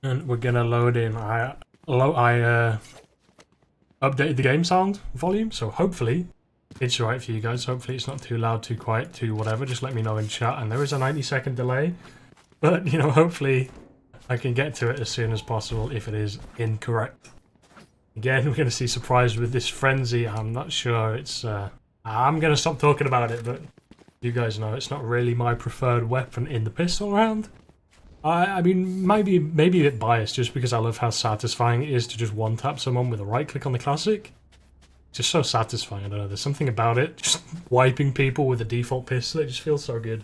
And we're gonna load in. I updated the game sound volume, so hopefully it's right for you guys. Hopefully it's not too loud, too quiet, too whatever. Just let me know in chat. And there is a 90-second delay, but you know, hopefully I can get to it as soon as possible if it is incorrect. Again, we're gonna see surprise with this frenzy. I'm not sure it's. I'm gonna stop talking about it, but you guys know it's not really my preferred weapon in the pistol round. I mean, maybe a bit biased just because I love how satisfying it is to just one-tap someone with a right-click on the classic. It's just so satisfying, I don't know, there's something about it. Just wiping people with a default pistol, it just feels so good.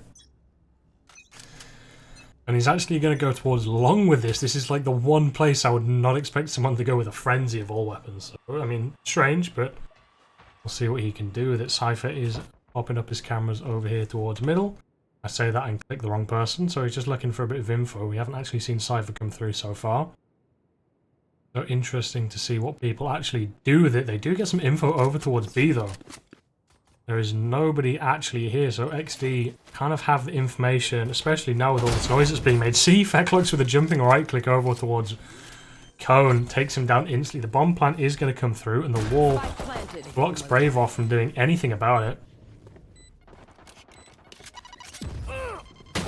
And he's actually going to go towards long with this. This is like the one place I would not expect someone to go with a frenzy of all weapons. So, I mean, strange, but we'll see what he can do with it. Cypher is popping up his cameras over here towards middle. I say that and click the wrong person, so he's just looking for a bit of info. We haven't actually seen Cypher come through so far. So interesting to see what people actually do with it. They do get some info over towards B though. There is nobody actually here, so XD kind of have the information, especially now with all this noise that's being made. See, Fecklux with a jumping right click over towards Cone, takes him down instantly. The bomb plant is going to come through, and the wall blocks Brave off from doing anything about it.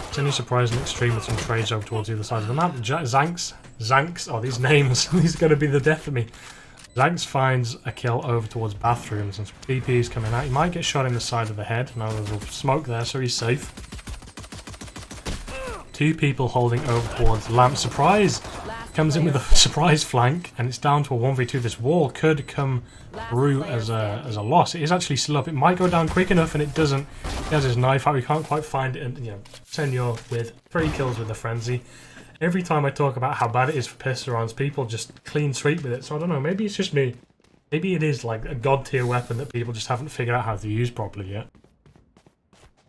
It's only surprising extreme with some trades over towards the other side of the map. Zanks, oh these names, these are going to be the death of me. Zanks finds a kill over towards bathrooms, and some BP is coming out. He might get shot in the side of the head. Now there's a smoke there, so he's safe. Two people holding over towards lamp. Surprise! Comes in with a surprise flank, and it's down to a 1v2. This wall could come through as a loss. It is actually still up. It might go down quick enough, and it doesn't. He has his knife out. We can't quite find it. And you know, Senor with 3 kills with the frenzy. Every time I talk about how bad it is for pistol rounds, people just clean sweep with it. So I don't know. Maybe it's just me. Maybe it is like a god tier weapon that people just haven't figured out how to use properly yet.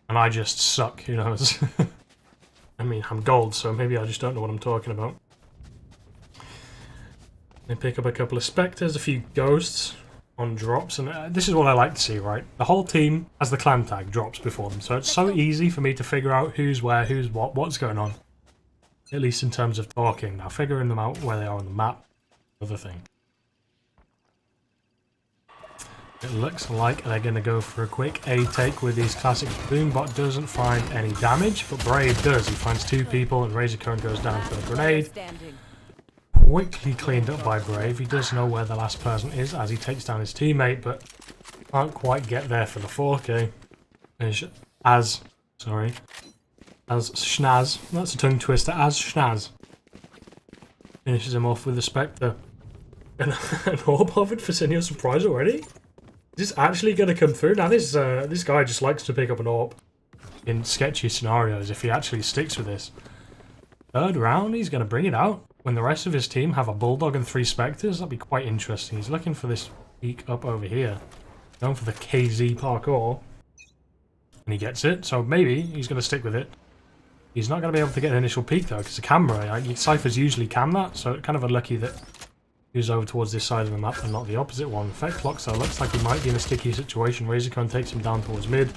And I just suck. Who knows? I mean, I'm gold, so maybe I just don't know what I'm talking about. They pick up a couple of Spectres, a few Ghosts on Dropz, and this is what I like to see, right? The whole team has the clan tag Dropz before them, so it's so easy for me to figure out who's where, who's what's going on. At least in terms of talking. Now, figuring them out where they are on the map, another thing. It looks like they're going to go for a quick A-take with these classic. Boombot doesn't find any damage, but Brave does. He finds 2 people, and Razor Cone goes down for a grenade. Quickly cleaned up by Brave. He does know where the last person is as he takes down his teammate, but can't quite get there for the 4K. As Schnaz, that's a tongue twister, as Schnaz finishes him off with the Spectre. And an orb of it for Senor surprise already? Is this actually going to come through? Now this guy just likes to pick up an orb in sketchy scenarios if he actually sticks with this. 3rd round, he's going to bring it out. When the rest of his team have a Bulldog and 3 Spectres, that'd be quite interesting. He's looking for this peek up over here. Going for the KZ parkour. And he gets it, so maybe he's going to stick with it. He's not going to be able to get an initial peek though, because the camera, Cyphers usually cam that, so kind of unlucky that he was over towards this side of the map and not the opposite one. Fecklux though looks like he might be in a sticky situation. Razorcon takes him down towards mid.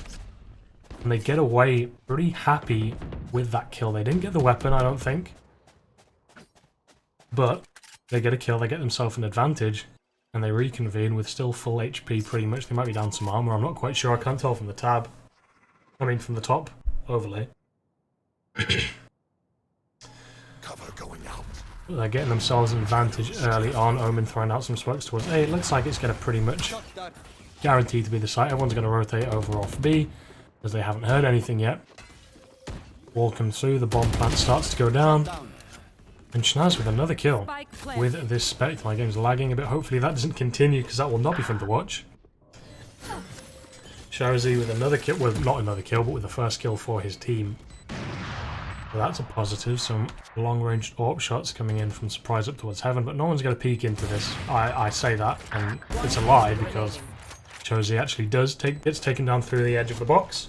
And they get away pretty happy with that kill. They didn't get the weapon, I don't think. But they get a kill, they get themselves an advantage, and they reconvene with still full HP pretty much. They might be down some armor, I'm not quite sure, I can't tell from the tab. I mean from the top overlay. Cover going out. They're getting themselves an advantage early on. Omen throwing out some smokes towards A. It looks like it's going to pretty much guaranteed to be the site. Everyone's going to rotate over off B, because they haven't heard anything yet. Wall comes through, the bomb plant starts to go down. And Schnaz with another kill with this Spectre. My game's lagging a bit. Hopefully that doesn't continue, because that will not be fun to watch. Sharzy with another kill. Well, not another kill, but with the first kill for his team. So that's a positive. Some long-range AWP shots coming in from Surprise up towards Heaven, but no one's going to peek into this. I say that, and it's a lie, because Sharzy actually gets taken down through the edge of the box.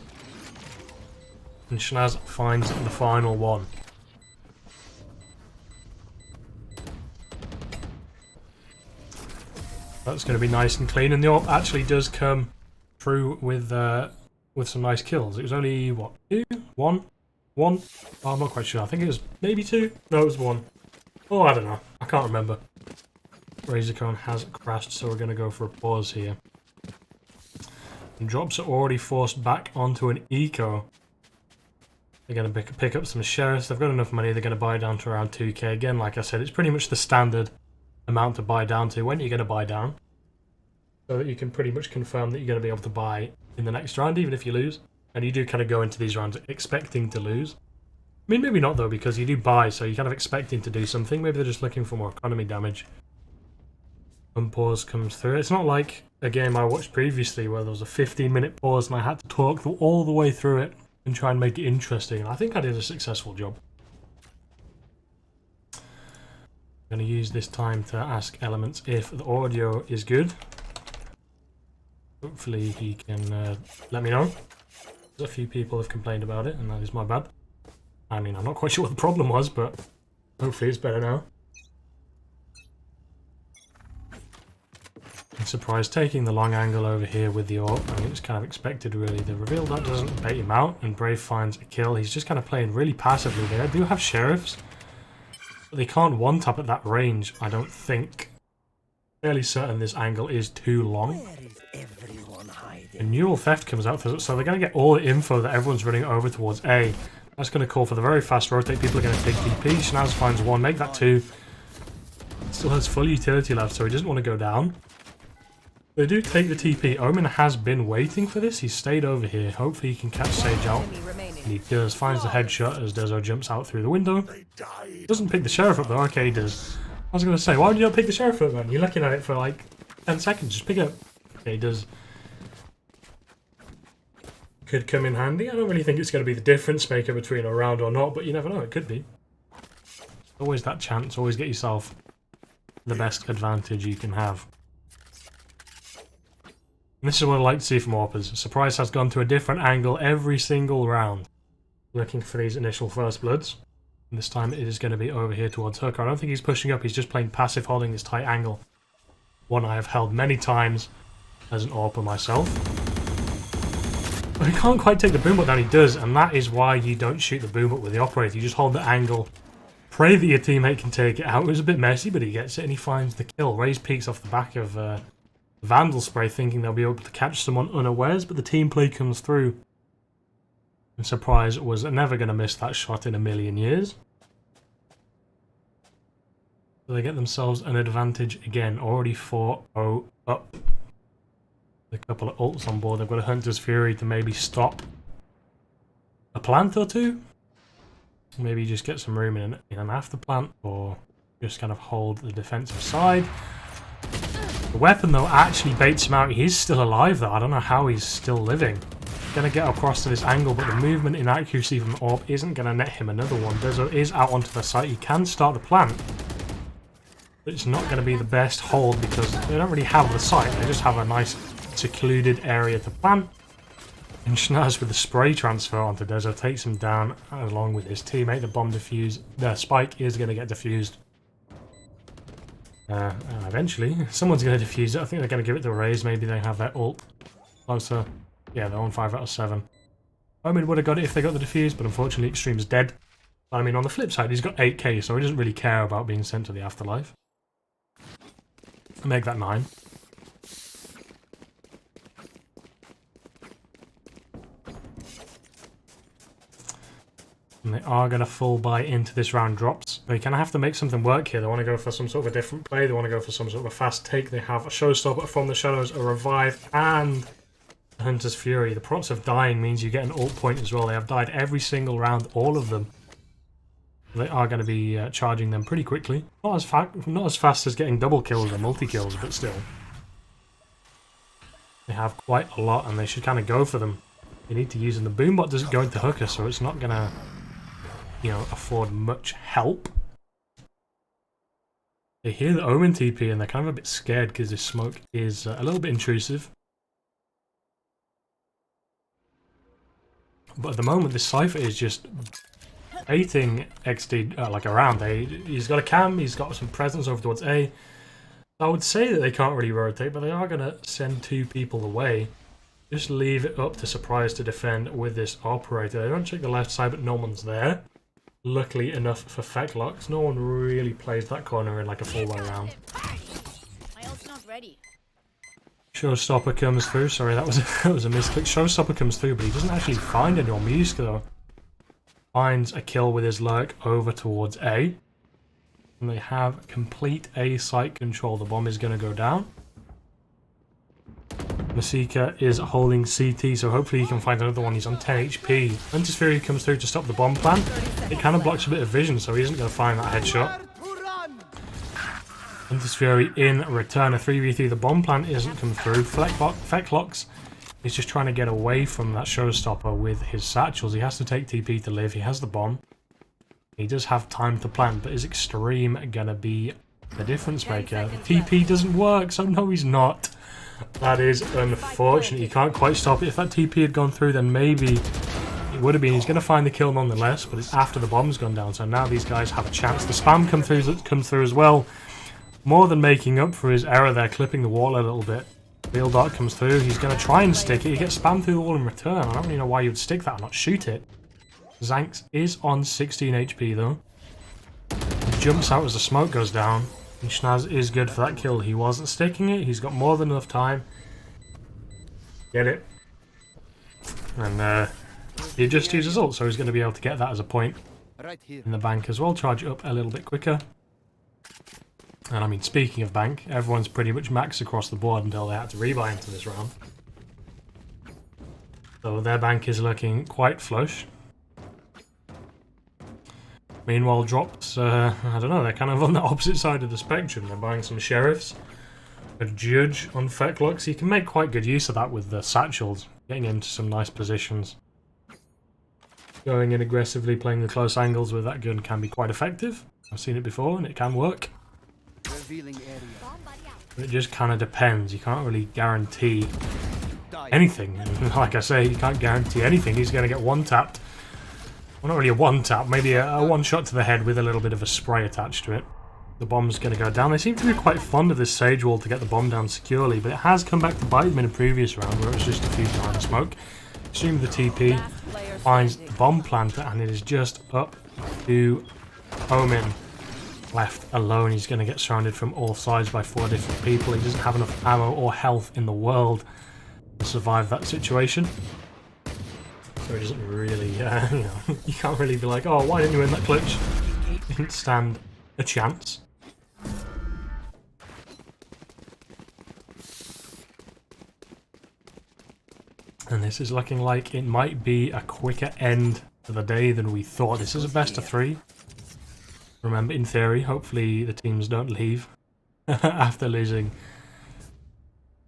And Schnaz finds the final one. That's going to be nice and clean, and the AWP actually does come through with some nice kills. It was only, what, 2? 1? 1? Oh, I'm not quite sure. I think it was maybe 2? No, it was 1. Oh, I don't know. I can't remember. Razorcone has crashed, so we're going to go for a pause here. And Dropz are already forced back onto an eco. They're going to pick up some sheriffs. They've got enough money. They're going to buy down to around 2k. Again, like I said, it's pretty much the standard amount to buy down to. When you're going to buy down, so that you can pretty much confirm that you're going to be able to buy in the next round, even if you lose. And you do kind of go into these rounds expecting to lose. I mean, maybe not though, because you do buy, so you're kind of expecting to do something. Maybe they're just looking for more economy damage. Pause comes through. It's not like a game I watched previously where there was a 15-minute pause and I had to talk all the way through it and try and make it interesting. And I think I did a successful job. I'm going to use this time to ask Elementz if the audio is good. Hopefully he can let me know. A few people have complained about it, and that is my bad. I mean, I'm not quite sure what the problem was, but hopefully it's better now. I'm surprised taking the long angle over here with the AWP. I mean, it was kind of expected, really. The reveal that doesn't bait him out, and Brave finds a kill. He's just kind of playing really passively there. I do have sheriffs, but they can't one-tap at that range, I don't think. Fairly certain this angle is too long. A neural theft comes out, so they're going to get all the info that everyone's running over towards A. That's going to call for the very fast rotate. People are going to take TP. Schnaz finds one, make that two. Still has full utility left, so he doesn't want to go down. They do take the TP. Omen has been waiting for this. He's stayed over here. Hopefully he can catch Sage out. And he does. Finds the headshot as Dezo jumps out through the window. Doesn't pick the sheriff up though. Okay, he does. I was going to say, why would you not pick the sheriff up, man? You're looking at it for like 10 seconds. Just pick it up. Okay, he does. Could come in handy. I don't really think it's going to be the difference maker between a round or not, but you never know. It could be. Always that chance. Always get yourself the best advantage you can have. And this is what I like to see from AWPers. Surprise has gone to a different angle every single round. Looking for these initial first bloods. And this time it is going to be over here towards Hooker. I don't think he's pushing up. He's just playing passive, holding this tight angle. One I have held many times as an AWPer myself. But he can't quite take the boom bot down. He does. And that is why you don't shoot the boom bot with the operator. You just hold the angle. Pray that your teammate can take it out. It was a bit messy, but he gets it and he finds the kill. Raze peeks off the back of Vandal Spray, thinking they'll be able to catch someone unawares, but the team play comes through. And Surprise was never going to miss that shot in a million years. So they get themselves an advantage again, already 4-0 up. A couple of ults on board. They've got a Hunter's Fury to maybe stop a plant or two. Maybe just get some room in an after plant, or just kind of hold the defensive side. The weapon, though, actually baits him out. He's still alive, though. I don't know how he's still living. Going to get across to this angle, but the movement inaccuracy from the AWP isn't going to net him another one. Dezo is out onto the site. He can start the plant, but it's not going to be the best hold because they don't really have the site. They just have a nice secluded area to plant. And Schnaz with the spray transfer onto Dezo takes him down along with his teammate. The bomb defuse. The spike is going to get defused. Eventually, someone's going to defuse it. I think they're going to give it to Raze. Maybe they have their ult closer. Yeah, they're on 5 out of 7. Omen would have got it if they got the defuse, but unfortunately Extreme's dead. I mean, on the flip side, he's got 8k, so he doesn't really care about being sent to the afterlife. Make that 9. And they are going to full buy into this round Dropz. They kind of have to make something work here. They want to go for some sort of a different play. They want to go for some sort of a fast take. They have a Showstopper from the Shadows, a Revive, and a Hunter's Fury. The props of dying means you get an ult point as well. They have died every single round, all of them. They are going to be charging them pretty quickly. Not as fast as getting double kills or multi-kills, but still. They have quite a lot, and they should kind of go for them. They need to use them. The Boombot doesn't go into Hooker, so it's not going to, you know, afford much help. They hear the Omen TP and they're kind of a bit scared because this smoke is a little bit intrusive. But at the moment, this Cypher is just baiting XD like around. He's got a cam, he's got some presence over towards A. I would say that they can't really rotate, but they are going to send 2 people away. Just leave it up to Surprise to defend with this operator. They don't check the left side, but no one's there. Luckily enough for PffxD, no one really plays that corner in like a full way round. My ult's not ready. Showstopper comes through. Sorry, that was a misclick. Showstopper comes through, but he doesn't actually find any on Musk though. Finds a kill with his lurk over towards A. And they have complete A site control. The bomb is going to go down. Masika is holding CT, so hopefully he can find another one. He's on 10 HP. Ventus Fury comes through to stop the bomb plan. It kind of blocks a bit of vision, so he isn't going to find that headshot. Ventus Fury in return, a 3v3. The bomb plan isn't come through. PffxD is just trying to get away from that showstopper with his satchels. He has to take TP to live. He has the bomb. He does have time to plan, but is Extreme going to be the difference maker? The TP doesn't work, so no, he's not. That is unfortunate. You can't quite stop it. If that TP had gone through, then maybe it would have been. He's going to find the kill nonetheless, but it's after the bomb's gone down, so now these guys have a chance. The spam comes through as well. More than making up for his error there, clipping the wall a little bit. Real Dart comes through. He's going to try and stick it. He gets spammed through the wall in return. I don't really know why you would stick that and not shoot it. Zanks is on 16 HP though. He jumps out as the smoke goes down. And Schnaz is good for that kill. He wasn't sticking it. He's got more than enough time. Get it. And he just uses ult, so he's going to be able to get that as a point in the bank as well. Charge it up a little bit quicker. And I mean, speaking of bank, everyone's pretty much max across the board until they had to rebuy into this round. So their bank is looking quite flush. Meanwhile, Dropz, I don't know, they're kind of on the opposite side of the spectrum. They're buying some sheriffs, a judge on PffxD, so you can make quite good use of that with the satchels, getting into some nice positions. Going in aggressively, playing the close angles with that gun can be quite effective. I've seen it before and it can work. But it just kind of depends. You can't really guarantee anything. Like I say, you can't guarantee anything. He's going to get one-tapped. Well, not really a one-tap, maybe a one-shot to the head with a little bit of a spray attached to it. The bomb's going to go down. They seem to be quite fond of this sage wall to get the bomb down securely, but it has come back to bite them in a previous round where it was just a few behind the smoke. Assume the TP finds the bomb planter, and it is just up to Omen. Left alone. He's going to get surrounded from all sides by 4 different people. He doesn't have enough ammo or health in the world to survive that situation. So he doesn't really, you know, you can't really be like, oh, why didn't you win that clutch? He didn't stand a chance. And this is looking like it might be a quicker end to the day than we thought. This is a best of 3. Remember, in theory, hopefully the teams don't leave after losing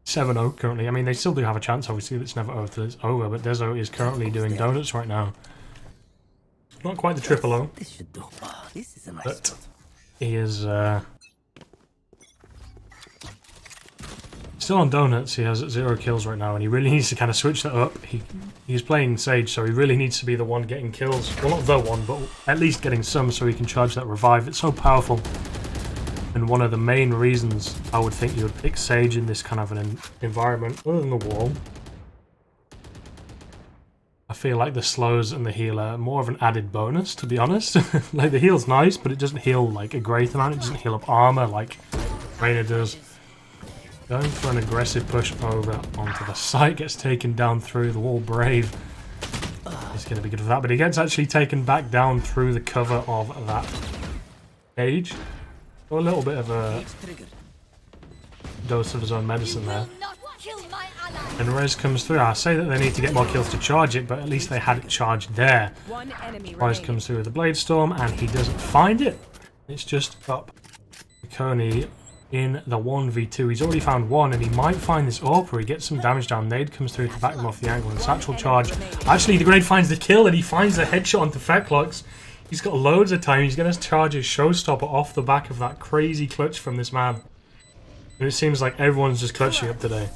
7-0 currently. I mean, they still do have a chance, obviously. It's never over till it's over, but Dezo is currently doing donuts right now. Not quite the triple O, but he is still on donuts. He has 0 kills right now, and he really needs to kind of switch that up. He's playing Sage, so he really needs to be the one getting kills. Well, not the one, but at least getting some so he can charge that revive. It's so powerful. And one of the main reasons I would think you would pick Sage in this kind of an environment, other than the wall. I feel like the slows and the heal are more of an added bonus, to be honest. Like, the heal's nice, but it doesn't heal like a great amount. It doesn't heal up armor like Reyna does. Going for an aggressive push over onto the site, gets taken down through the wall. Brave is going to be good for that, but he gets actually taken back down through the cover of that cage. So a little bit of a dose of his own medicine there. And Rez comes through. I say that they need to get more kills to charge it, but at least they had it charged there. Rez comes through with the Blade Storm, and he doesn't find it. It's just up to Coney in the 1v2. He's already found one, and he might find this AWP where he gets some damage down. Nade comes through to back him off the angle, and Satchel charge. Actually, the Grenade finds the kill, and he finds the headshot onto PffxD. He's got loads of time. He's going to charge his showstopper off the back of that crazy clutch from this man. And it seems like everyone's just clutching up today.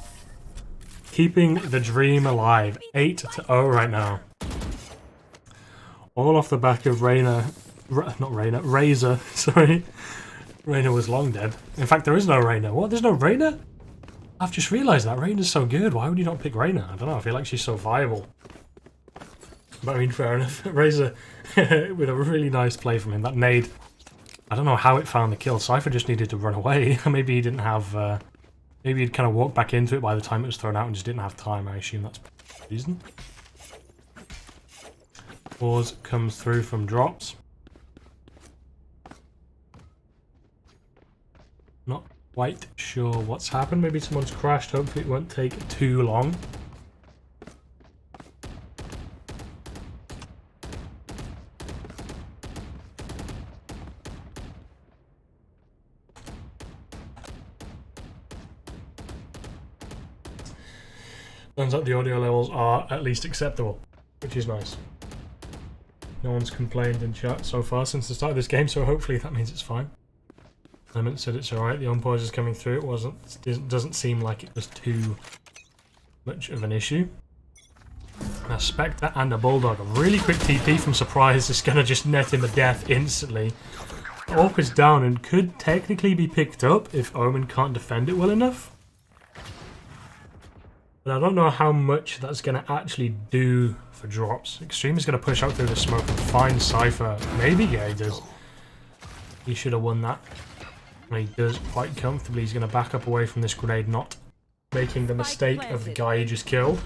Keeping the dream alive. 8-0 right now. All off the back of Reyna. Not Reyna. Razor. Sorry. Reyna was long dead. In fact, there is no Reyna. What? There's no Reyna? I've just realised that. Reyna's so good. Why would you not pick Reyna? I don't know. I feel like she's so viable. But I mean, fair enough. Razor with a really nice play from him. That nade, I don't know how it found the kill. Cypher just needed to run away. Maybe he didn't have... maybe he'd kind of walked back into it by the time it was thrown out and just didn't have time. I assume that's the reason. Pause comes through from Dropz. Not quite sure what's happened. Maybe someone's crashed. Hopefully it won't take too long. Turns out the audio levels are at least acceptable, which is nice. No one's complained in chat so far since the start of this game, so hopefully that means it's fine. Elementz said it's alright, the on-pause is coming through. It doesn't seem like it was too much of an issue. A Spectre and a Bulldog. A really quick TP from Surprise is going to just net him a death instantly. Orc is down and could technically be picked up if Omen can't defend it well enough. But I don't know how much that's going to actually do for Dropz. Extreme is going to push out through the smoke and find Cypher. Maybe, yeah, he does. He should have won that. And he does quite comfortably. He's going to back up away from this grenade, not making the mistake of the guy he just killed.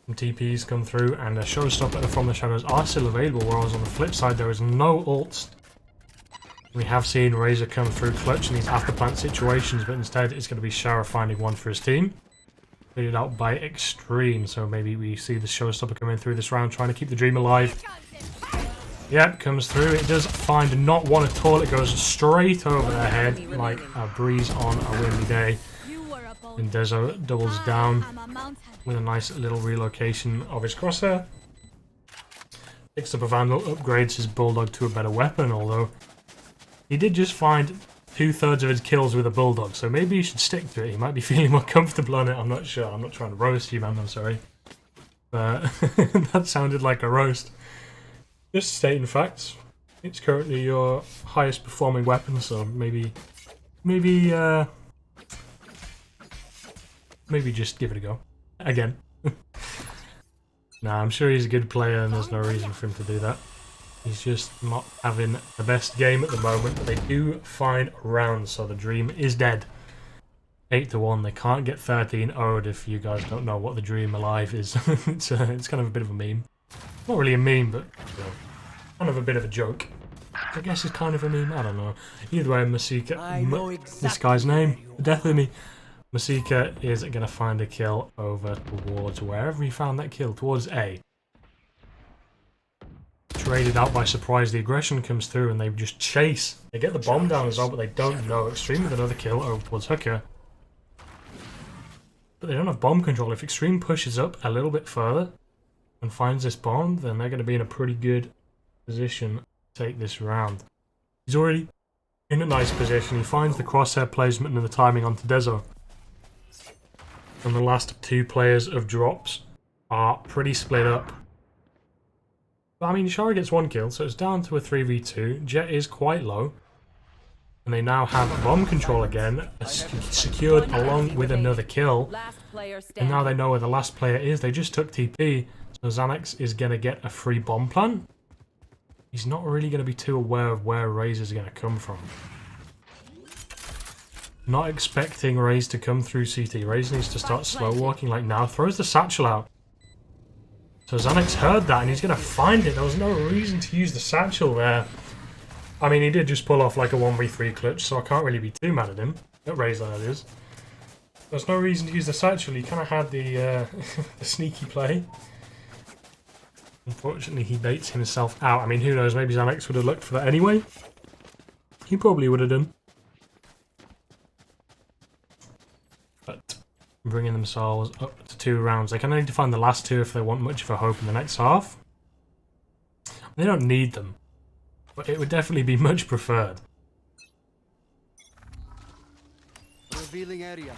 Some TPs come through, and a showstopper from the shadows are still available, whereas on the flip side, there is no ults. We have seen Razor come through clutch in these after-plant situations, but instead it's going to be Shower finding one for his team. Figured out by Extreme, so maybe we see the showstopper coming through this round, trying to keep the dream alive. Yep, comes through. It does find not one at all. It goes straight over their head like a breeze on a windy day. And Dezo doubles down with a nice little relocation of his crosshair. Picks up a Vandal, upgrades his Bulldog to a better weapon, although he did just find 2/3 of his kills with a Bulldog, so maybe you should stick to it. He might be feeling more comfortable on it. I'm not sure. I'm not trying to roast you, man. I'm sorry. That sounded like a roast. Just stating facts. It's currently your highest performing weapon, so maybe just give it a go. Again. Nah, I'm sure he's a good player and there's no reason for him to do that. He's just not having the best game at the moment, but they do find rounds, so the dream is dead. 8-1, they can't get 13-0'd if you guys don't know what the dream alive is. It's kind of a bit of a meme. Not really a meme, but you know, kind of a bit of a joke. I guess it's kind of a meme, I don't know. Either way, Masika, this guy's name, the death of me. Masika is going to find a kill over towards wherever he found that kill, towards A. Traded out by Surprise, the aggression comes through and they just chase. They get the bomb down as well, but they don't know. Extreme with another kill over towards Hooker. But they don't have bomb control. If Extreme pushes up a little bit further and finds this bomb, then they're going to be in a pretty good position to take this round. He's already in a nice position. He finds the crosshair placement and the timing onto Dezo. And the last two players of Dropz are pretty split up. But I mean, Shara gets one kill, so it's down to a 3v2. Jet is quite low. And they now have bomb control again, secured along with another kill. And now they know where the last player is. They just took TP, so Xanax is going to get a free bomb plant. He's not really going to be too aware of where Razor's going to come from. Not expecting Raze to come through CT. Raze needs to start slow walking like now. Throws the satchel out. So Xanax heard that and he's going to find it. There was no reason to use the satchel there. I mean, he did just pull off like a 1v3 clutch, so I can't really be too mad at him. At Raze, that is. There's no reason to use the satchel. He kind of had the, the sneaky play. Unfortunately, he baits himself out. I mean, who knows? Maybe Xanax would have looked for that anyway. He probably would have done. But bringing themselves up to 2 rounds. They kind of need to find the last 2 if they want much of a hope in the next half. They don't need them, but it would definitely be much preferred. Revealing area.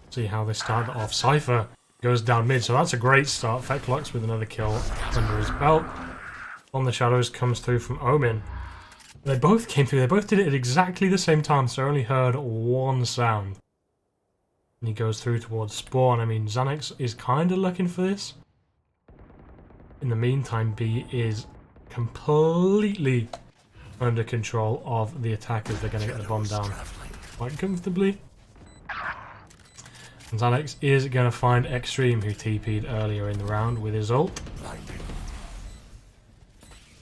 See how they start off. Cypher goes down mid, so that's a great start. Fecklux with another kill under his belt. On the shadows comes through from Omen. They both came through. They both did it at exactly the same time, so I only heard one sound. And he goes through towards spawn. I mean, Xanax is kind of looking for this. in the meantime, B is completely under control of the attackers. They're going to get the bomb down quite comfortably. And Alex is going to find Extreme, who TP'd earlier in the round with his ult.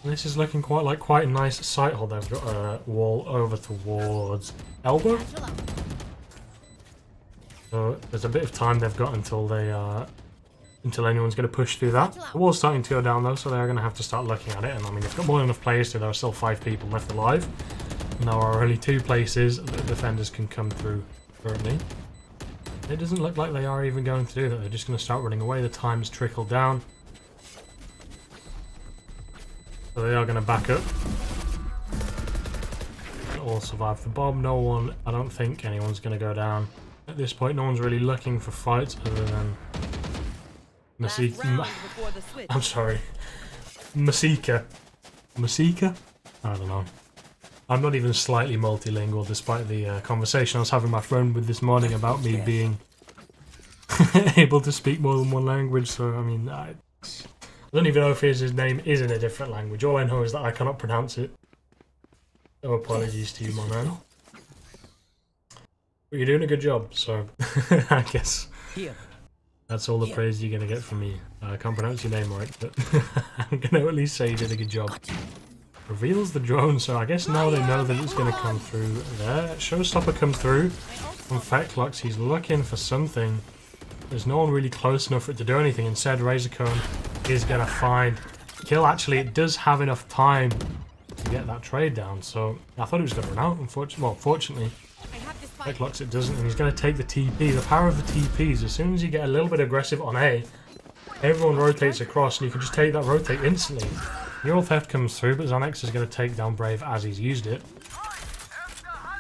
This is looking quite a nice sight hold. They've got a wall over towards Elbow. So there's a bit of time they've got until anyone's going to push through that. The wall's starting to go down though, so they're going to have to start looking at it. And I mean, they've got more than enough players, so there are still 5 people left alive. And there are only 2 places that the defenders can come through currently. It doesn't look like they are even going to do that. They're just going to start running away. The time's trickled down. So they are going to back up. All survive the bomb. No one, I don't think anyone's going to go down. At this point, no one's really looking for fights other than Masika. I'm sorry. Masika. Masika? I don't know. I'm not even slightly multilingual, despite the conversation I was having with my friend with this morning about me being able to speak more than one language. So, I mean, I don't even know if his name is in a different language. All I know is that I cannot pronounce it. So apologies to you, my man. But you're doing a good job, so I guess that's all the praise you're going to get from me. I can't pronounce your name right, but I'm going to at least say you did a good job. Reveals the drone, so I guess now they know that it's going to come through there. Showstopper comes through from Fecklux. He's looking for something. There's no one really close enough for it to do anything. Instead, Razorcone is going to find kill. Actually, it does have enough time to get that trade down, so I thought it was going to run out, unfortunately. Well, fortunately, Fecklux it doesn't, and he's going to take the TP. The power of the TPs, as soon as you get a little bit aggressive on A, everyone rotates across, and you can just take that rotate instantly. Neural Theft comes through, but Xanax is going to take down Brave as he's used it.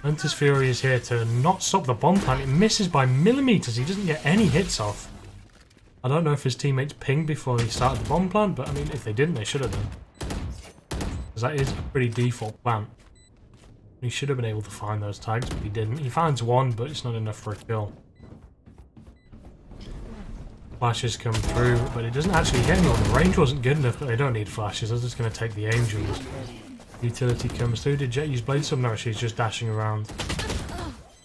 Hunter's Fury is here to not stop the bomb plant. It misses by millimeters. He doesn't get any hits off. I don't know if his teammates pinged before he started the bomb plant, but I mean, if they didn't, they should have done. Because that is a pretty default plant. He should have been able to find those tags, but he didn't. He finds one, but it's not enough for a kill. Flashes come through, but it doesn't actually get anyone. The range wasn't good enough, but they don't need flashes. They're just going to take the Angels. Utility comes through. Did Jet use Blade Sub? No, she's just dashing around.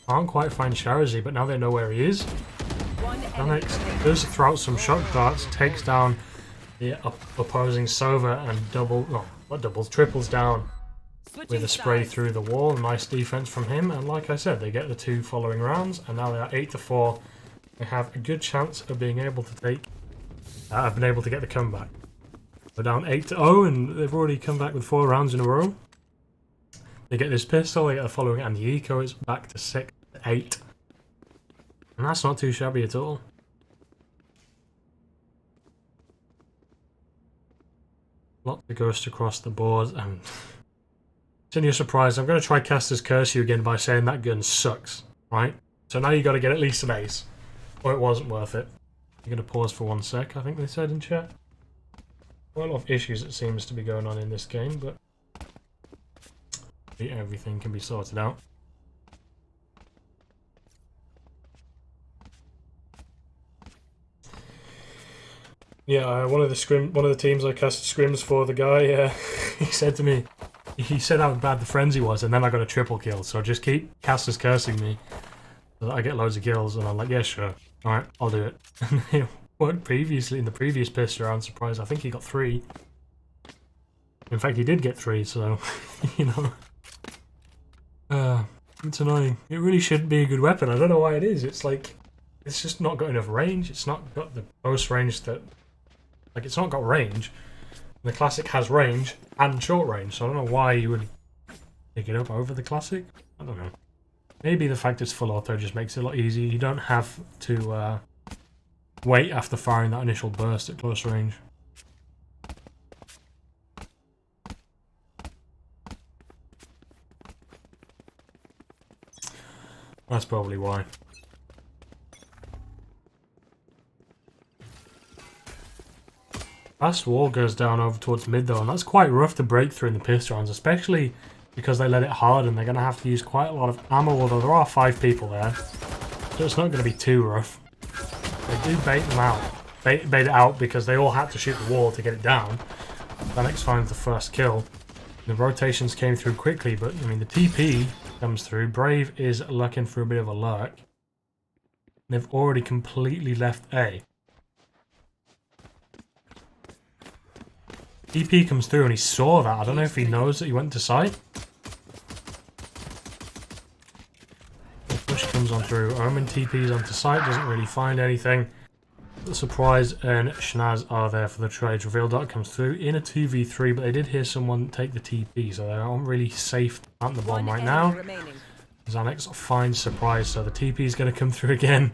Can't quite find Sharazi, but now they know where he is. Xanax does throw out some shock darts, takes down the opposing Sova, and triples down with a spray through the wall. Nice defense from him, and like I said, they get the 2 following rounds, and now they are 8-4. They have a good chance of being able to take. I've been able to get the comeback. They're down 8-0, and they've already come back with 4 rounds in a row. They get this pistol, they get the following, and the eco is back to 6-8, and that's not too shabby at all. Lot of ghost across the board, and it's only a surprise. I'm going to try Caster's Curse you again by saying that gun sucks, right? So now you got to get at least an ace, or it wasn't worth it. You're going to pause for 1 sec, I think they said in chat. Quite a lot of issues it seems to be going on in this game, but everything can be sorted out. Yeah, one of the teams I casted scrims for, the guy, he said to me, he said how bad the frenzy was, and then I got a triple kill. So just keep casters cursing me so that I get loads of kills, and I'm like, yeah, sure, all right, I'll do it. And it worked previously in the previous piss round. Surprise! I think he got 3. In fact, he did get 3. So you know, it's annoying. It really shouldn't be a good weapon. I don't know why it is. It's like it's just not got enough range. It's not got the close range that. Like, it's not got range. The Classic has range and short range, so I don't know why you would pick it up over the Classic. I don't know. Maybe the fact it's full auto just makes it a lot easier. You don't have to wait after firing that initial burst at close range. That's probably why. Fast wall goes down over towards mid though, and that's quite rough to break through in the piss rounds, especially because they let it hard and they're going to have to use quite a lot of ammo, although there are 5 people there, so it's not going to be too rough. They do bait them out. bait it out because they all had to shoot the wall to get it down. Elementz finds the first kill. The rotations came through quickly, but I mean the TP comes through. Brave is looking for a bit of a lurk. They've already completely left A. TP comes through and he saw that. I don't know if he knows that he went to site. The push comes on through. Omen TP's onto site, doesn't really find anything. The Surprise and Schnaz are there for the trades. Reveal dot comes through in a 2v3, but they did hear someone take the TP, so they aren't really safe to plant the bomb right now. Xanax finds Surprise, so the TP is going to come through again.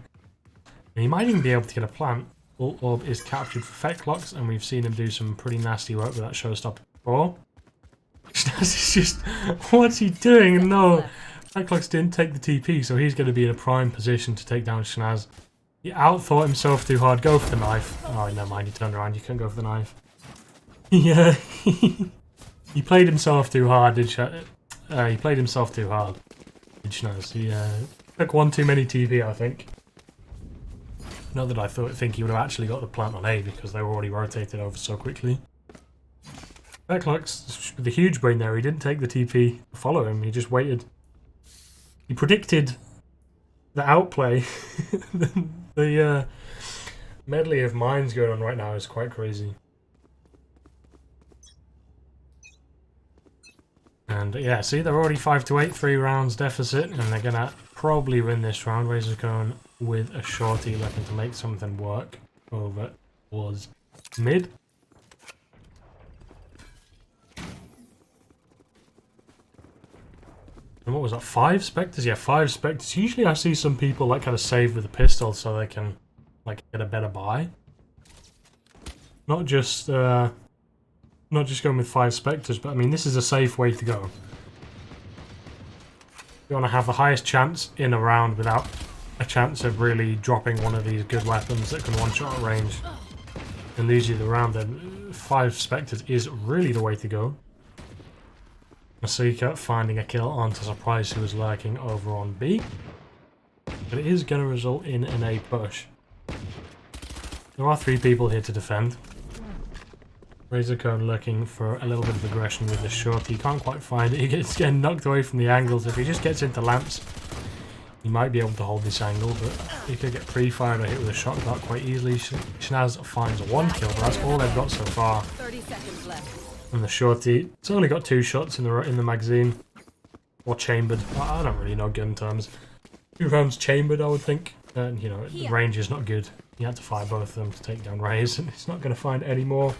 And he might even be able to get a plant. Ult Orb is captured for Fecklocks, and we've seen him do some pretty nasty work with that showstopper before. Schnaz is just... What's he doing? No! Fecklocks didn't take the TP, so he's going to be in a prime position to take down Schnaz. He outthought himself too hard. Go for the knife. Oh, never mind. He turned around. You couldn't go for the knife. Yeah. He played himself too hard, did he played himself too hard. Did Schnaz. He took one too many TP, I think. Not that I think he would have actually got the plant on A because they were already rotated over so quickly. Fecklocks, with the huge brain there, he didn't take the TP to follow him. He just waited. He predicted the outplay. The medley of minds going on right now is quite crazy. And yeah, see, they're already 5-8, 3 rounds deficit, and they're gonna probably win this round. Razor's going with a shorty looking to make something work over towards mid. And what was that? 5 Spectres? Yeah, 5 Spectres. Usually I see some people like kind of save with a pistol so they can like get a better buy. Not just going with 5 Spectres, but I mean this is a safe way to go. You want to have the highest chance in a round without a chance of really dropping one of these good weapons that can one-shot at range and lose you the round, then 5 Spectres is really the way to go. Masika finding a kill onto Surprise, who was lurking over on B. But it is going to result in an A push. There are 3 people here to defend. Razorcone looking for a little bit of aggression with this short. He can't quite find it. He gets getting knocked away from the angles. If he just gets into lamps, he might be able to hold this angle, but he could get pre-fired or hit with a shot dart quite easily. Schnaz finds 1 kill, but that's all they've got so far. 30 seconds left. And the shorty, it's only got 2 shots in the magazine, or chambered. I don't really know gun terms. 2 rounds chambered, I would think. And you know, the range is not good. You had to fire both of them to take down Raze, and it's not going to find any more.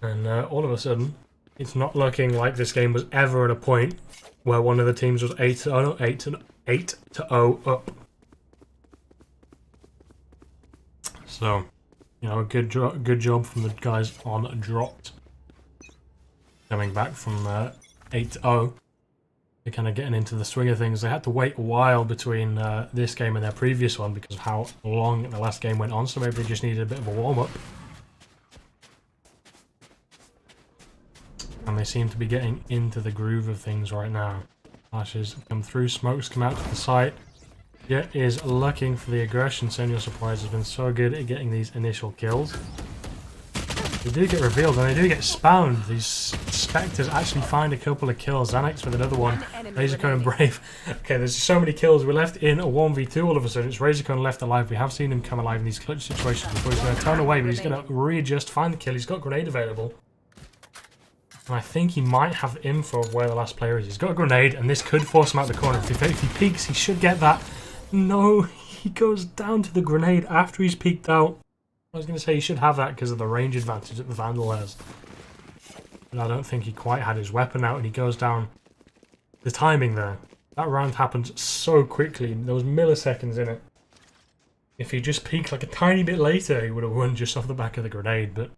And all of a sudden, it's not looking like this game was ever at a point where one of the teams was 8-0 up. So, you know, good job from the guys on Dropz. Coming back from 8-0. They're kind of getting into the swing of things. They had to wait a while between this game and their previous one because of how long the last game went on, so maybe they just needed a bit of a warm-up. And they seem to be getting into the groove of things right now. Flashes come through, smokes come out to the site. Jet is looking for the aggression. Senor Surprise has been so good at getting these initial kills. They do get revealed and they do get spawned. These Spectres actually find a couple of kills. Xanax with another one. Razorcone and Brave. Okay, there's so many kills. We're left in a 1v2 all of a sudden. It's Razorcone left alive. We have seen him come alive in these clutch situations before. He's going to turn away, but he's going to readjust, find the kill. He's got grenade available. And I think he might have info of where the last player is. He's got a grenade, and this could force him out the corner. If he peeks, he should get that. No, he goes down to the grenade after he's peeked out. I was going to say he should have that because of the range advantage that the Vandal has. But I don't think he quite had his weapon out, and he goes down. The timing there. That round happened so quickly. There was milliseconds in it. If he just peeked like a tiny bit later, he would have won just off the back of the grenade, but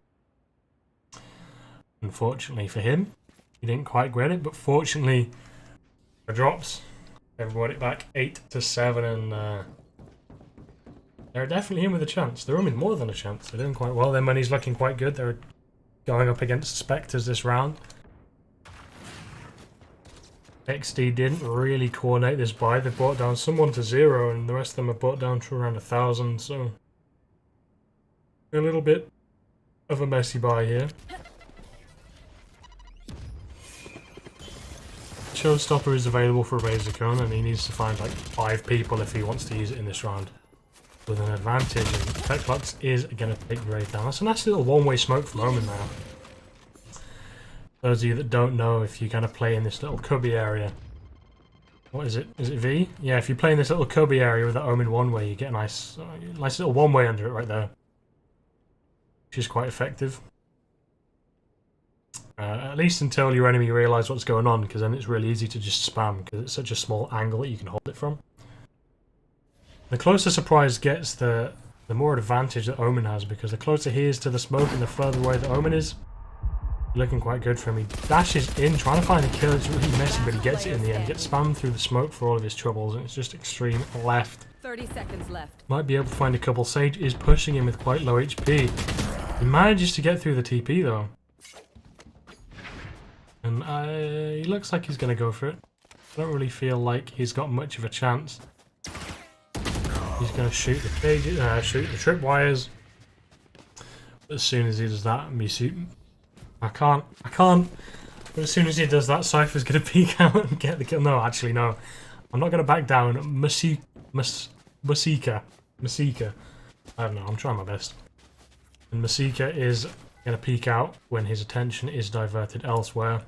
unfortunately for him, he didn't quite get it, but fortunately for Dropz, they've brought it back 8-7, and they're definitely in with a chance. They're in with more than a chance. They're doing quite well. Their money's looking quite good. They're going up against Spectres this round. PffxD didn't really coordinate this buy. They brought down someone to 0 and the rest of them are brought down to around 1,000, so a little bit of a messy buy here. Showstopper is available for Razorcone and he needs to find like 5 people if he wants to use it in this round with an advantage, and PffxD is going to take the raid down. That's a nice little one-way smoke from Omen now. Those of you that don't know, if you kind of play in this little cubby area, what is it? Is it V? Yeah, if you play in this little cubby area with the Omen one-way, you get a nice little one-way under it right there, which is quite effective. At least until your enemy realise what's going on, because then it's really easy to just spam, because it's such a small angle that you can hold it from. The closer Surprise gets, the more advantage that Omen has, because the closer he is to the smoke and the further away the Omen is, looking quite good for him. He dashes in, trying to find a kill. It's really messy, but he gets it in the end. Gets spammed through the smoke for all of his troubles, and it's just extreme left. 30 seconds left. Might be able to find a couple. Sage is pushing him with quite low HP. He manages to get through the TP though. And he looks like he's going to go for it. I don't really feel like he's got much of a chance. He's going to shoot the cages, shoot the tripwires. But as soon as he does that, I can't. But as soon as he does that, Cypher's going to peek out and get the kill. No, actually, no. I'm not going to back down. Masika. I don't know, I'm trying my best. And Masika is going to peek out when his attention is diverted elsewhere.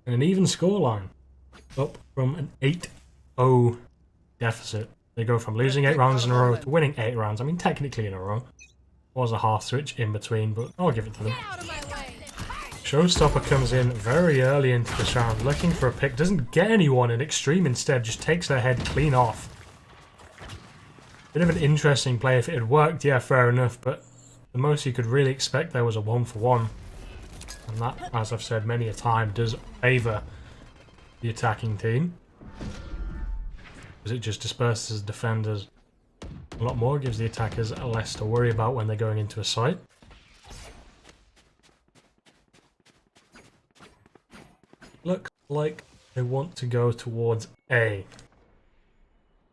And an even scoreline. Up from an 8-0 deficit. They go from losing 8 rounds in a row to winning 8 rounds. I mean, technically in a row. Was a half switch in between, but I'll give it to them. Showstopper comes in very early into this round, looking for a pick. Doesn't get anyone, and Extreme instead just takes their head clean off. Bit of an interesting play. If it had worked, yeah, fair enough, but the most you could really expect there was a 1-for-1. And that, as I've said many a time, does favour the attacking team, because it just disperses defenders a lot more, gives the attackers less to worry about when they're going into a site. Looks like they want to go towards A.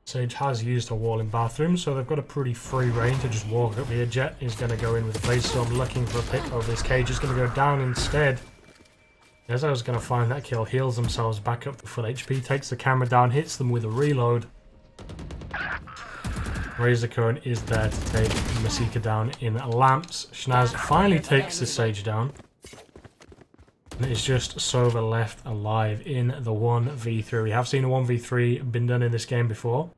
Sage has used a wall in bathroom, so they've got a pretty free reign to just walk up here. Jet is going to go in with a Blaze Storm, looking for a pick over this cage. Is going to go down instead. As I was going to find that kill, heals themselves back up to full HP, takes the camera down, hits them with a reload. Razorcone is there to take Masika down in lamps. Schnaz finally takes the Sage down. And it's just Sova left alive in the 1v3. We have seen a 1v3 been done in this game before.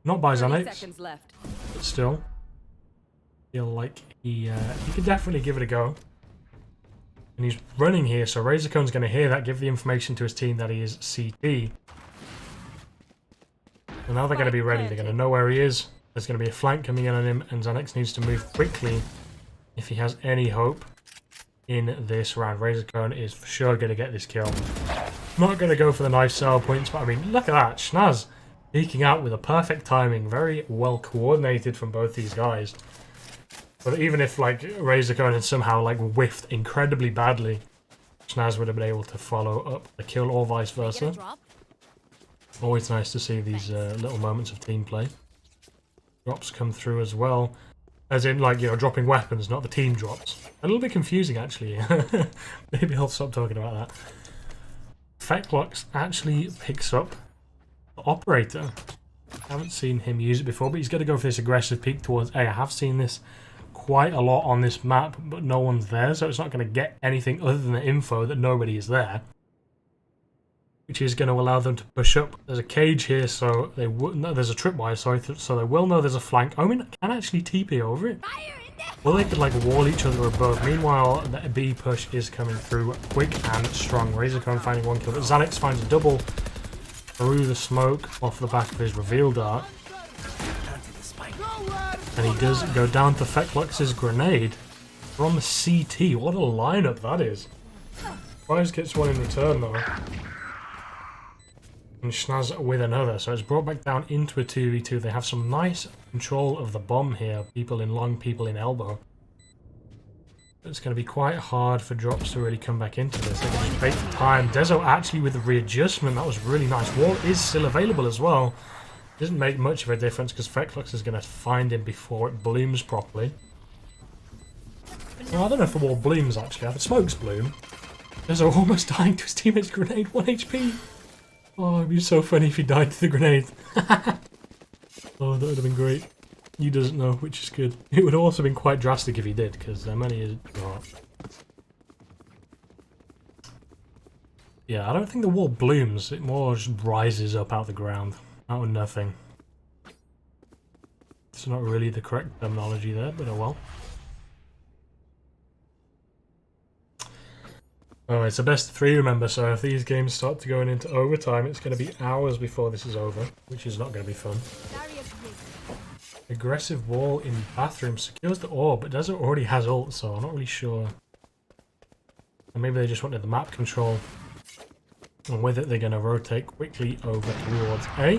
Not by Xanax, but still. Feel like he could definitely give it a go. And he's running here, so Razorcone's going to hear that, give the information to his team that he is CT. And now they're going to be ready. They're going to know where he is. There's going to be a flank coming in on him, and Xanax needs to move quickly if he has any hope in this round. Razorcone is for sure going to get this kill. Not going to go for the knife sell points, but I mean, look at that. Schnaz peeking out with a perfect timing. Very well coordinated from both these guys. But even if like Razorcone had somehow like whiffed incredibly badly, Schnaz would have been able to follow up the kill, or vice versa. Always nice to see these little moments of team play. Drops come through as well. As in, like, you know, dropping weapons, not the team drops. A little bit confusing, actually. Maybe I'll stop talking about that. PffxD actually picks up the Operator. I haven't seen him use it before, but he's going to go for this aggressive peek towards A. I have seen this quite a lot on this map, but no one's there, so it's not going to get anything other than the info that nobody is there, which is going to allow them to push up. There's a cage here, so they will. No, there's a tripwire, sorry, so they will know there's a flank. Omen can actually TP over it. Well, they could like wall each other above. Meanwhile, the B push is coming through quick and strong. Razorcone finding one kill, but Xanax finds a double through the smoke off the back of his reveal dart. And he does go down to PffxD's grenade from the CT. What a lineup that is. Prize gets one in return though. And Schnaz with another. So it's brought back down into a 2v2. They have some nice control of the bomb here. People in long, people in elbow. It's going to be quite hard for Dropz to really come back into this. They can just bait for time. Dezo actually with the readjustment, that was really nice. Wall is still available as well. Doesn't make much of a difference because PffxD is going to find him before it blooms properly. Well, I don't know if the wall blooms actually. If the smokes bloom. Dezo almost dying to his teammate's grenade. 1 HP. Oh, it'd be so funny if he died to the grenade. Oh, that would have been great. He doesn't know, which is good. It would have also been quite drastic if he did, because their money is... Oh. Yeah, I don't think the wall blooms. It more just rises up out the ground. Out of nothing. It's not really the correct terminology there, but oh well. Oh, it's a best of 3, remember, so if these games start to go into overtime, it's going to be hours before this is over, which is not going to be fun. Aggressive wall in bathroom secures the orb, but Desert already has ult, so I'm not really sure. And maybe they just wanted the map control. And with it, they're going to rotate quickly over towards A,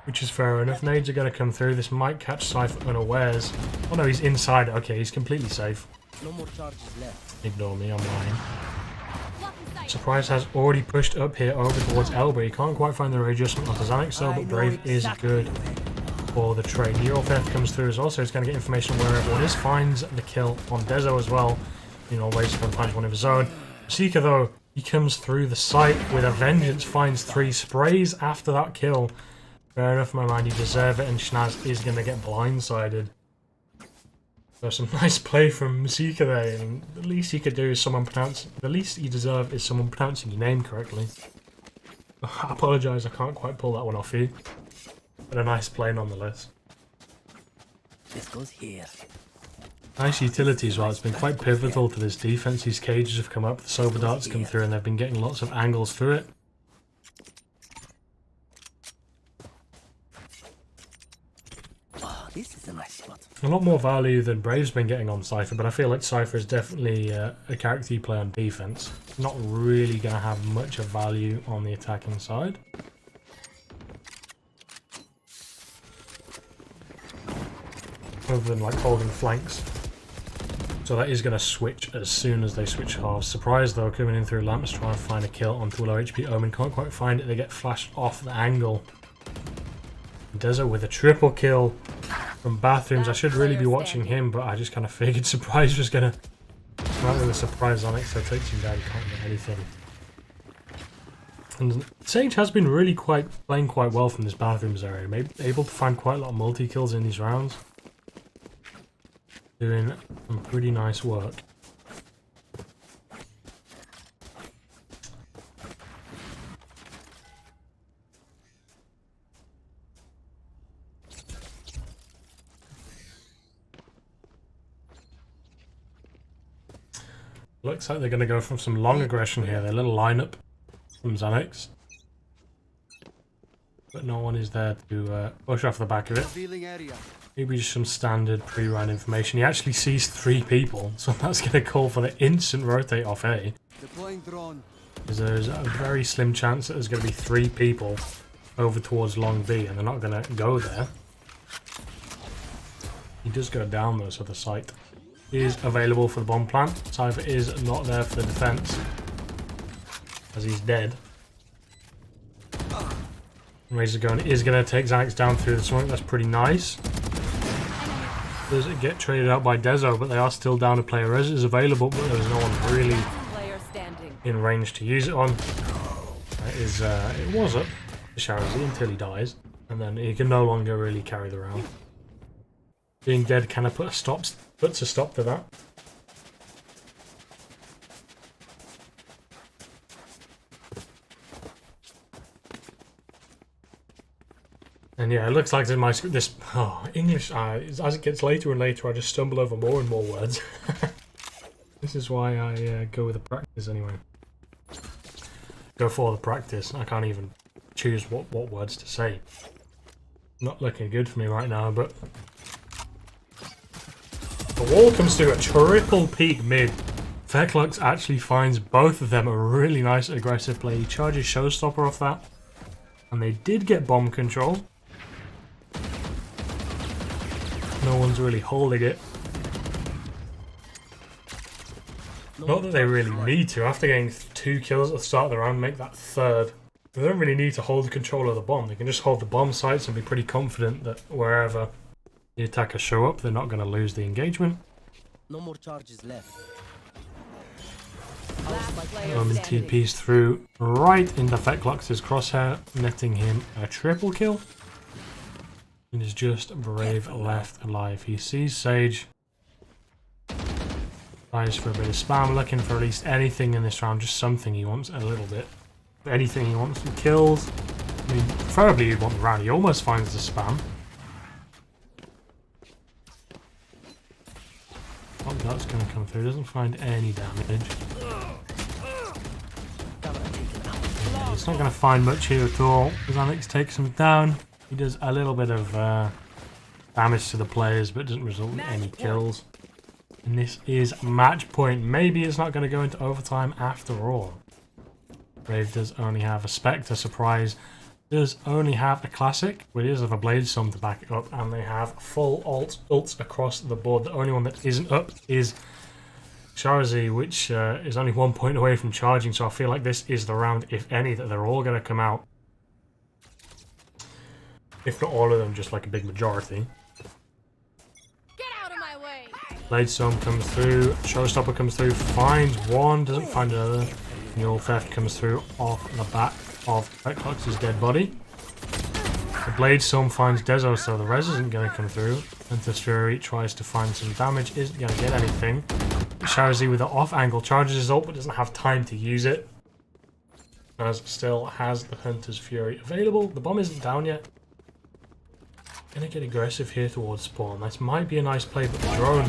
which is fair enough. Nades are going to come through. This might catch Cypher unawares. Oh no, he's inside. Okay, he's completely safe. No more charges left. Ignore me, I'm lying. Surprise has already pushed up here over towards Elba. He can't quite find the readjustment of the Xanax though, but Brave is good for the trade. Hero Theft comes through as well, so he's going to get information where everyone is. Finds the kill on Dezo as well. You know, waits to find one of his own. Seeker though, he comes through the site with a vengeance, finds 3 sprays after that kill. Fair enough, my man, you deserve it, and Schnaz is going to get blindsided. So some nice play from Seeker there, and the least he could do is someone pronounce... The least you deserve is someone pronouncing your name correctly. I apologise, I can't quite pull that one off you. But a nice play nonetheless. This goes here. Nice utility as well. It's been quite pivotal to this defense. These cages have come up, the sober darts come through, and they've been getting lots of angles through it. Oh, this is a nice spot. A lot more value than Brave's been getting on Cypher, but I feel like Cypher is definitely a character you play on defense. Not really going to have much of value on the attacking side. Other than like holding flanks. So that is going to switch as soon as they switch halves. Surprise though, coming in through lamps, trying to find a kill onto a low HP Omen. Can't quite find it, they get flashed off the angle. Desert with a triple kill from bathrooms. I should really be watching him, but I just kind of figured Surprise was going to come out with a surprise on it, so it takes him down, you can't get anything. And Sage has been really playing quite well from this bathrooms area. Maybe able to find quite a lot of multi-kills in these rounds. Doing some pretty nice work. Looks like they're going to go from some long aggression here. Their little lineup from Xanax. But no one is there to push off the back of it. Maybe just some standard pre-round information. He actually sees 3 people, so that's going to call for the instant rotate off A. Because there's a very slim chance that there's going to be 3 people over towards long B, and they're not going to go there. He does go down though, so the site is available for the bomb plant. Cypher is not there for the defense, as he's dead. Razor Gun is going to take Xanax down through the smoke. That's pretty nice. Does it get traded out by Dezo, but they are still down to play. Res is available, but there's no one really in range to use it on. It was up to Sharazi until he dies, and then he can no longer really carry the round. Being dead kind of puts a stop to that. And yeah, it looks like in my this English. As it gets later and later, I just stumble over more and more words. This is why I go with the practice anyway. Go for the practice. I can't even choose what words to say. Not looking good for me right now, but the wall comes through a triple peak mid. PffxD actually finds both of them a really nice aggressive play. He charges Showstopper off that, and they did get bomb control. No one's really holding it. Not that they really need to. After getting 2 kills at the start of the round, make that 3rd. They don't really need to hold the control of the bomb. They can just hold the bomb sites and be pretty confident that wherever the attackers show up, they're not going to lose the engagement. No more charges left. Omen TP's through right into PffxD's crosshair, netting him a triple kill. And is just brave left alive. He sees Sage. Tries for a bit of spam, looking for at least anything in this round, just something he wants a little bit. Anything he wants, some kills. I mean, preferably you'd want the round. He almost finds the spam. What that's going to come through? Doesn't find any damage. Yeah, it's not going to find much here at all. As Alex takes him down, he does a little bit of damage to the players, but doesn't result in any kills. And this is match point. Maybe it's not going to go into overtime after all. Brave does only have a Spectre surprise, does only have a classic, but he does have a Blade Storm to back it up, and they have full ults across the board. The only one that isn't up is PffxD, which is only 1 point away from charging, so I feel like this is the round, if any, that they're all going to come out. If not all of them, just like a big majority. Get out of my way! Blade Storm comes through, Showstopper comes through, finds one, doesn't find another. Mule Theft comes through off the back of PffxD's dead body. The Blade Storm finds Dezo, so the res isn't going to come through. Hunter's Fury tries to find some damage, isn't going to get anything. PffxD with the off angle charges his ult, but doesn't have time to use it. As still has the Hunter's Fury available. The bomb isn't down yet. Gonna get aggressive here towards spawn. This might be a nice play, but the drone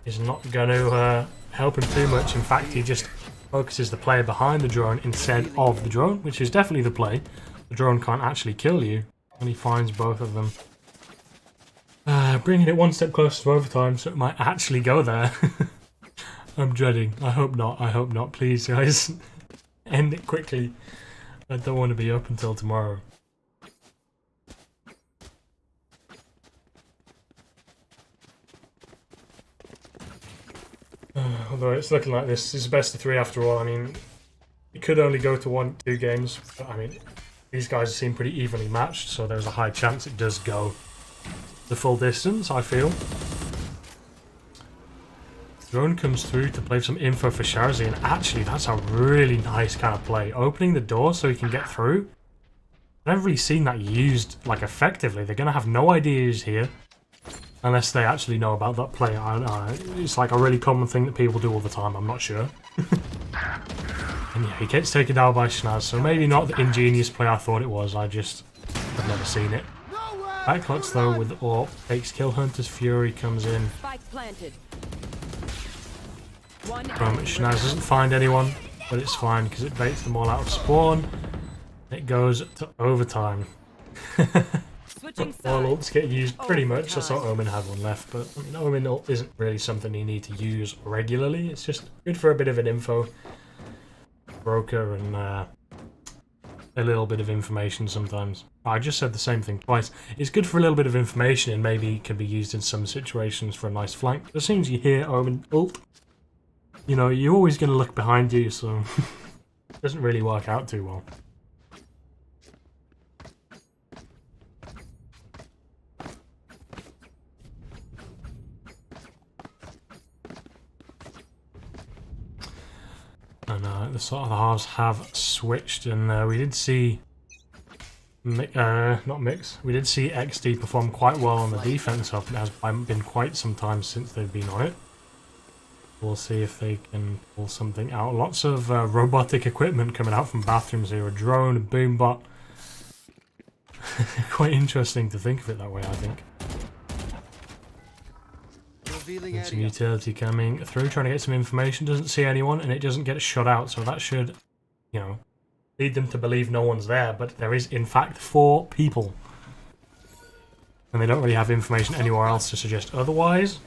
is not going to help him too much. In fact, he just focuses the player behind the drone instead of the drone, which is definitely the play. The drone can't actually kill you, and he finds both of them. Bringing it one step closer to overtime, so it might actually go there. I'm dreading. I hope not. I hope not. Please, guys, end it quickly. I don't want to be up until tomorrow. Although it's looking like this is best of 3 after all. I mean, it could only go to 1-2 games, but I mean, these guys seem pretty evenly matched, so there's a high chance it does go the full distance, I feel. Drone comes through to play some info for PffxD, and actually that's a really nice kind of play. Opening the door so he can get through. I've never really seen that used like effectively. They're going to have no idea he's here. Unless they actually know about that play. It's like a really common thing that people do all the time, I'm not sure. And yeah, he gets taken down by PffxD, so maybe not the ingenious play I thought it was, I've never seen it. PffxD though with AWP, takes kill. Hunter's Fury comes in. PffxD doesn't find anyone, but it's fine because it baits them all out of spawn. It goes to overtime. All ults get used pretty much. I saw Omen had one left, but I mean, Omen ult isn't really something you need to use regularly. It's just good for a bit of an info broker and a little bit of information sometimes. I just said the same thing twice. It's good for a little bit of information and maybe can be used in some situations for a nice flank. As soon as you hear Omen ult, you know, you're always going to look behind you, so it doesn't really work out too well. And the sort of the halves have switched, and we did see, we did see XD perform quite well on the defense up. It has been quite some time since they've been on it. We'll see if they can pull something out. Lots of robotic equipment coming out from bathrooms here. A drone, a boombot. Quite interesting to think of it that way, I think. And some utility coming through, trying to get some information. Doesn't see anyone, and it doesn't get shut out. So that should, you know, lead them to believe no one's there. But there is, in fact, 4 people. And they don't really have information anywhere else to suggest otherwise.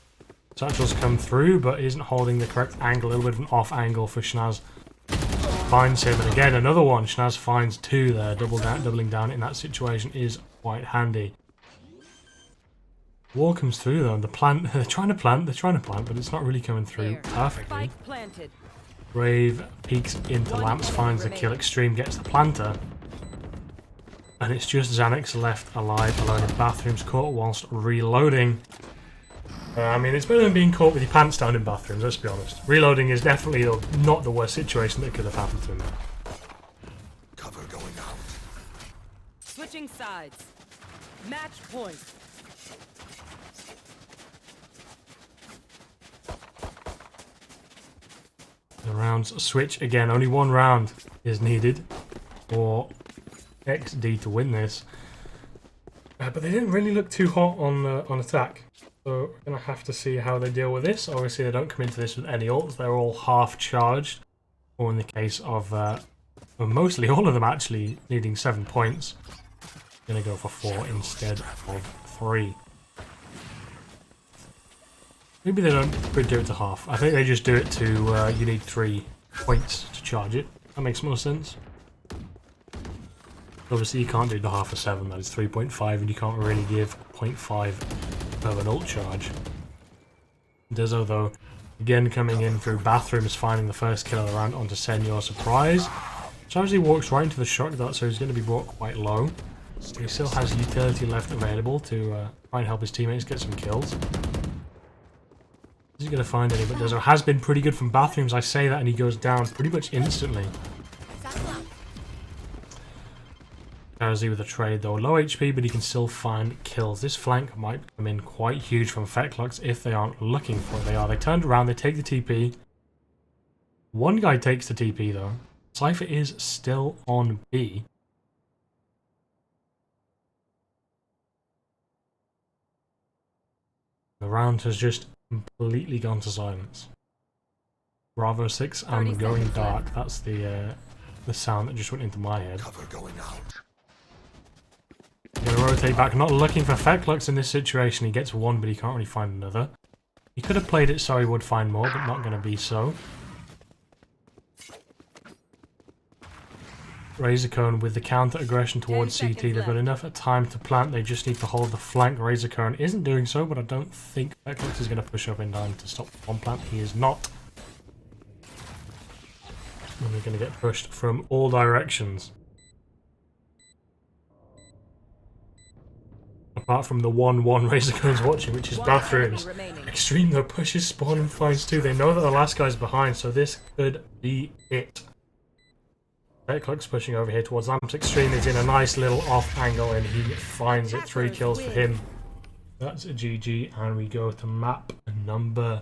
Satchel's come through, but isn't holding the correct angle. A little bit of an off angle for PffxD. Finds him, and again, another one. PffxD finds 2 there. Doubling down in that situation is quite handy. Wall comes through though. The plant, they're trying to plant, but it's not really coming through perfectly. Spike planted. Brave peeks into One lamps, finds the enemy kill. remaining. Extreme gets the planter. And it's just Xanax left alive, alone in bathrooms, caught whilst reloading. I mean, it's better than being caught with your pants down in bathrooms, let's be honest. Reloading is definitely not the worst situation that could have happened to him. Cover going out. Switching sides. Match point. The rounds switch again. Only one round is needed for XD to win this. But they didn't really look too hot on attack. So we're going to have to see how they deal with this. Obviously, they don't come into this with any ults. They're all half charged. Or in the case of well, mostly all of them actually needing 7 points. Going to go for 4 instead of 3. Maybe they don't do it to half. I think they just do it to you need 3 points to charge it. That makes more sense. Obviously, you can't do the half of 7. That is 3.5, and you can't really give 0.5 of an ult charge. Dezo, though, again coming in through bathrooms, finding the first kill of the round onto Senor. Surprise. Charlie walks right into the shock dart, so he's going to be brought quite low. He still has utility left available to try and help his teammates get some kills. Is he going to find any? But Dezo has been pretty good from bathrooms. I say that, and he goes down pretty much instantly. Charzy with a trade though, low HP, but he can still find kills. This flank might come in quite huge from PffxD if they aren't looking for it. They are. They turned around, they take the TP. One guy takes the TP though. Cypher is still on B. The round has just completely gone to silence. Bravo 6, I'm going dark. That's the sound that just went into my head. Cover going out. Gonna rotate back, not looking for PffxD in this situation. He gets one, but he can't really find another. He could have played it so he would find more, but not gonna be so. Razorcone with the counter aggression towards CT. They've got enough time to plant. They just need to hold the flank. Razorcone isn't doing so, but I don't think PffxD is going to push up in time to stop one plant. He is not. And they're going to get pushed from all directions. Apart from the 1-1 Razorcone's watching, which is bathrooms. Extreme though pushes spawn and finds 2. They know that the last guy's behind, so this could be it. PffxD's pushing over here towards Lamps. Extreme is in a nice little off angle and he finds it. 3 kills for him. That's a GG, and we go to map number